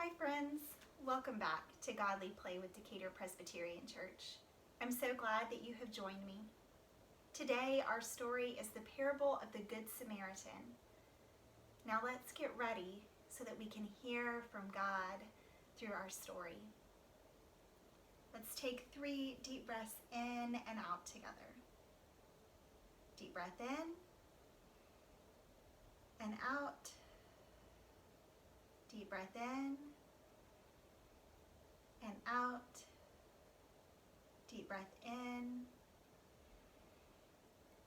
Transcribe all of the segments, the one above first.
Hi friends, welcome back to Godly Play with Decatur Presbyterian Church. I'm so glad that you have joined me. Today our story is the parable of the Good Samaritan. Now let's get ready so that we can hear from God through our story. Let's take 3 deep breaths in and out together. Deep breath in and out. Deep breath in and out. Deep breath in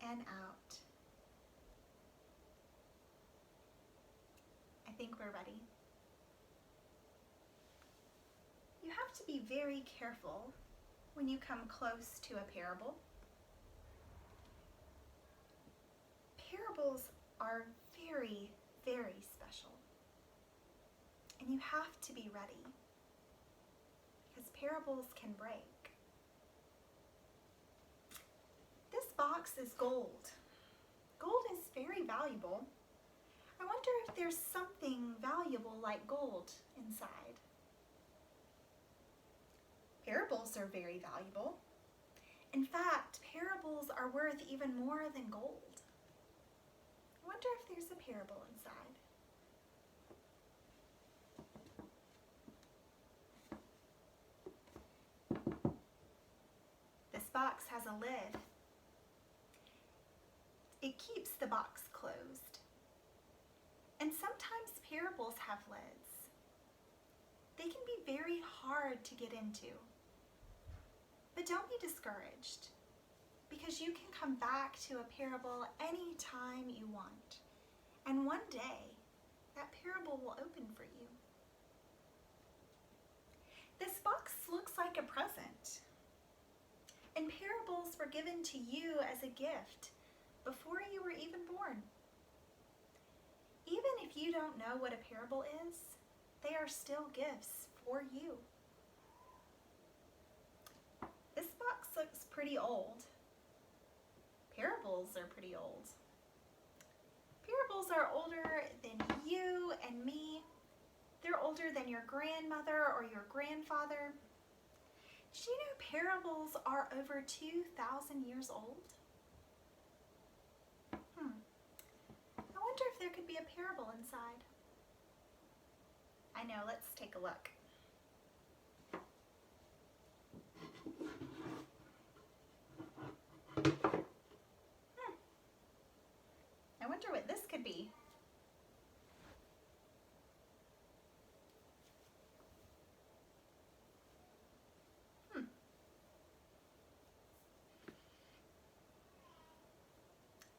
and out. I think we're ready. You have to be very careful when you come close to a parable. Parables are very, very special. And you have to be ready because parables can break. This box is gold. Gold is very valuable. I wonder if there's something valuable like gold inside. Parables are very valuable. In fact, parables are worth even more than gold. I wonder if there's a parable inside. This box has a lid. It keeps the box closed. And sometimes parables have lids. They can be very hard to get into. But don't be discouraged, because you can come back to a parable anytime you want. And one day, that parable will open for you. This box looks like a present. And parables were given to you as a gift before you were even born. Even if you don't know what a parable is, they are still gifts for you. This box looks pretty old. Parables are pretty old. Parables are older than you and me. They're older than your grandmother or your grandfather. Did you know parables are over 2,000 years old? I wonder if there could be a parable inside. I know, let's take a look. I wonder what this could be.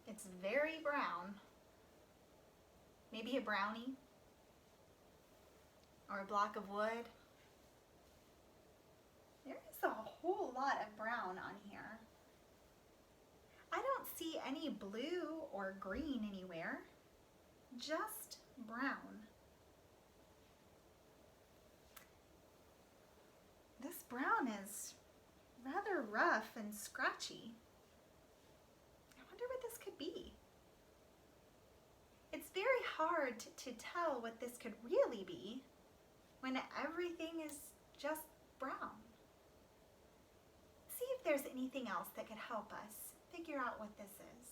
It's very brown. Maybe a brownie or a block of wood. There is a whole lot of brown on here. I don't see any blue or green anywhere, just brown. This brown is rather rough and scratchy. I wonder what this could be. It's very hard to tell what this could really be when everything is just brown. See if there's anything else that could help us figure out what this is.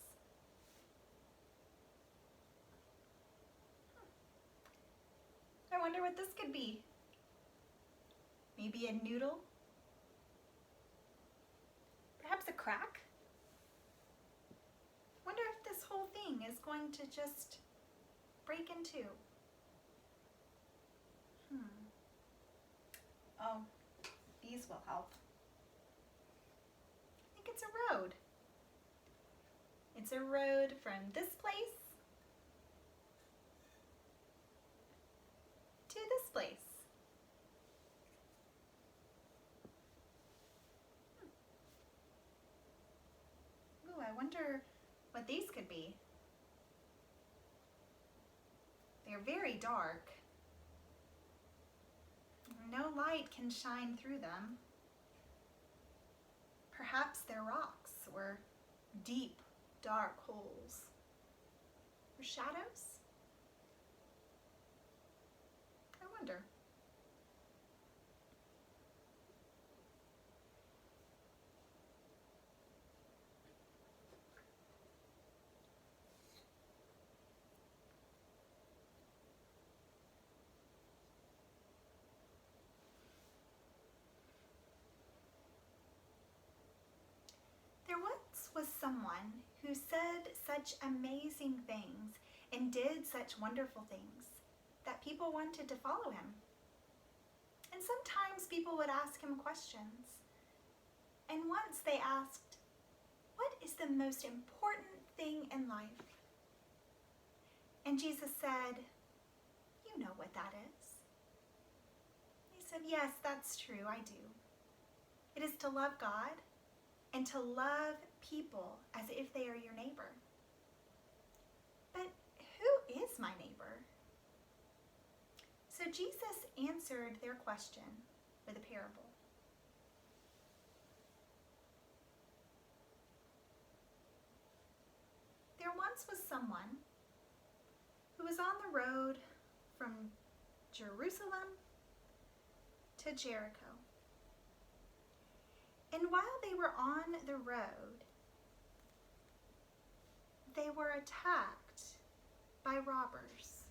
I wonder what this could be. Maybe a noodle? Perhaps a crack? Wonder if this whole thing is going to just break in two. Oh, these will help. I think it's a road. It's a road from this place to this place. Ooh, I wonder what these could be. They're very dark. No light can shine through them. Perhaps they're rocks or deep, dark holes. Or shadows? I wonder. once was someone who said such amazing things and did such wonderful things that people wanted to follow him. And sometimes people would ask him questions. And once they asked, "What is the most important thing in life?" And Jesus said, "You know what that is." He said, "Yes, that's true, I do. It is to love God and to love people as if they are your neighbor." But who is my neighbor? So Jesus answered their question with a parable. There once was someone who was on the road from Jerusalem to Jericho. And while they were on the road, they were attacked by robbers.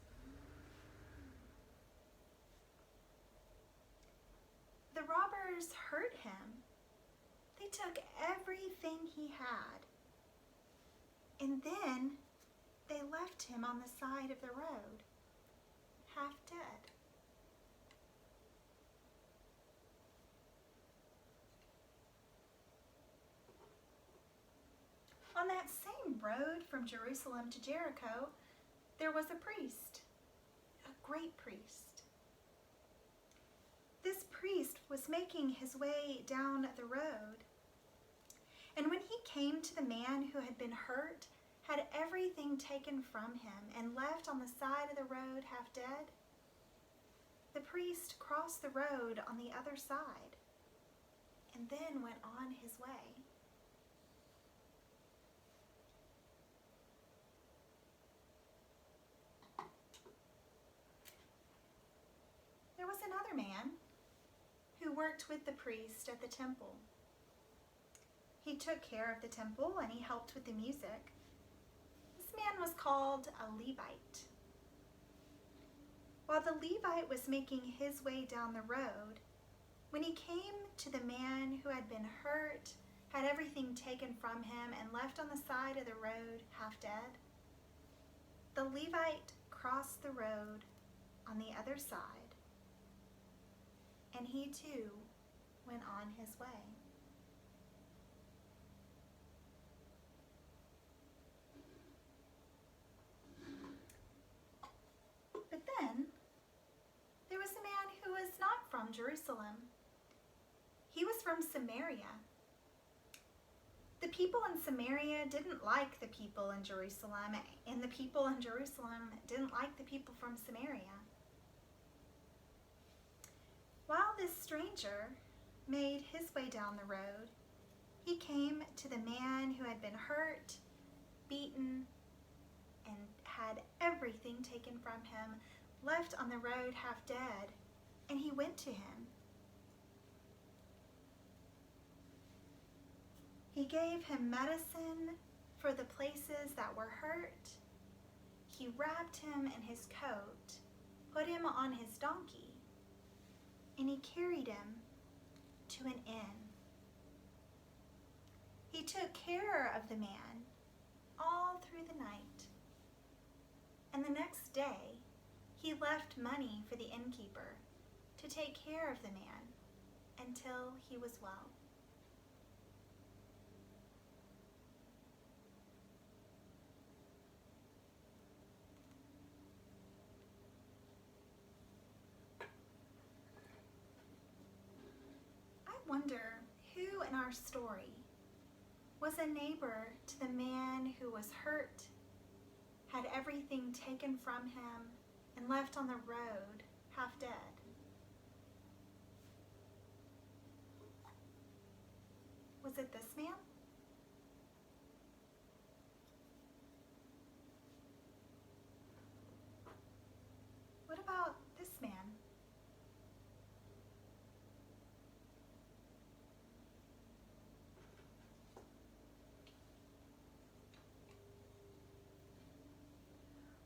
The robbers hurt him. They took everything he had. And then they left him on the side of the road, half dead. On that same road from Jerusalem to Jericho, there was a priest, a great priest. This priest was making his way down the road. And when he came to the man who had been hurt, had everything taken from him, and left on the side of the road half dead, the priest crossed the road on the other side and then went on his way. There was another man who worked with the priest at the temple. He took care of the temple and he helped with the music. This man was called a Levite. While the Levite was making his way down the road, when he came to the man who had been hurt, had everything taken from him, and left on the side of the road half dead, the Levite crossed the road on the other side, and he too went on his way. But then there was a man who was not from Jerusalem. He was from Samaria. The people in Samaria didn't like the people in Jerusalem, and the people in Jerusalem didn't like the people from Samaria. While this stranger made his way down the road, he came to the man who had been hurt, beaten, and had everything taken from him, left on the road half dead, and he went to him. He gave him medicine for the places that were hurt. He wrapped him in his coat, put him on his donkey, and he carried him to an inn. He took care of the man all through the night. And the next day, he left money for the innkeeper to take care of the man until he was well. I wonder who in our story was a neighbor to the man who was hurt, had everything taken from him, and left on the road half dead. Was it this man? What about this man?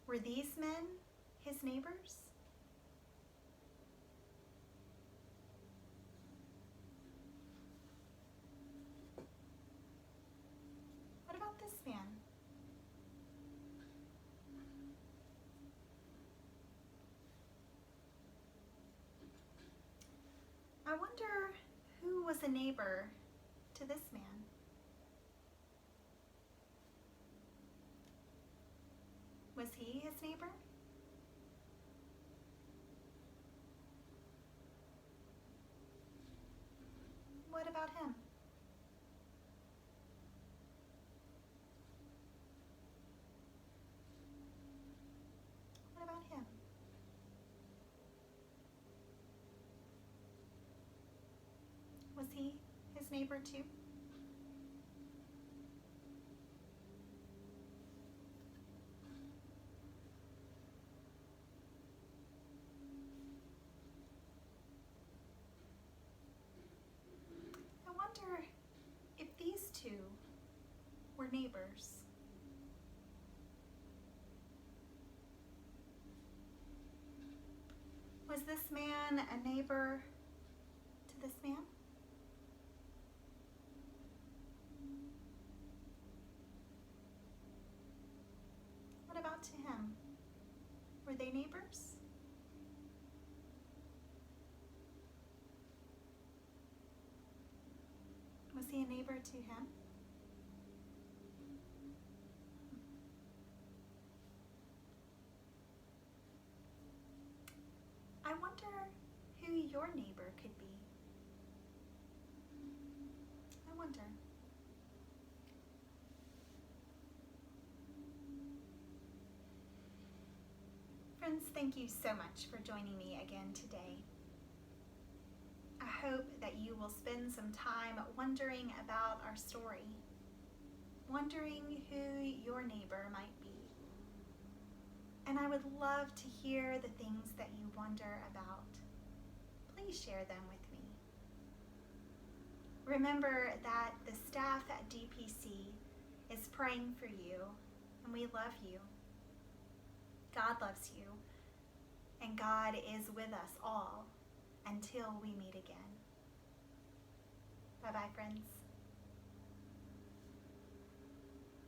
Were these men his neighbors? I wonder who was a neighbor to this man. Was he his neighbor? What about him? What about him? Was he his neighbor too? I wonder if these two were neighbors. Was this man a neighbor to this man? What about to him? Were they neighbors? Was he a neighbor to him? I wonder who your neighbor could be. I wonder. Friends, thank you so much for joining me again today. I hope that you will spend some time wondering about our story, wondering who your neighbor might be. And I would love to hear the things that you wonder about. Please share them with me. Remember that the staff at DPC is praying for you, and we love you. God loves you, and God is with us all until we meet again. Bye-bye, friends.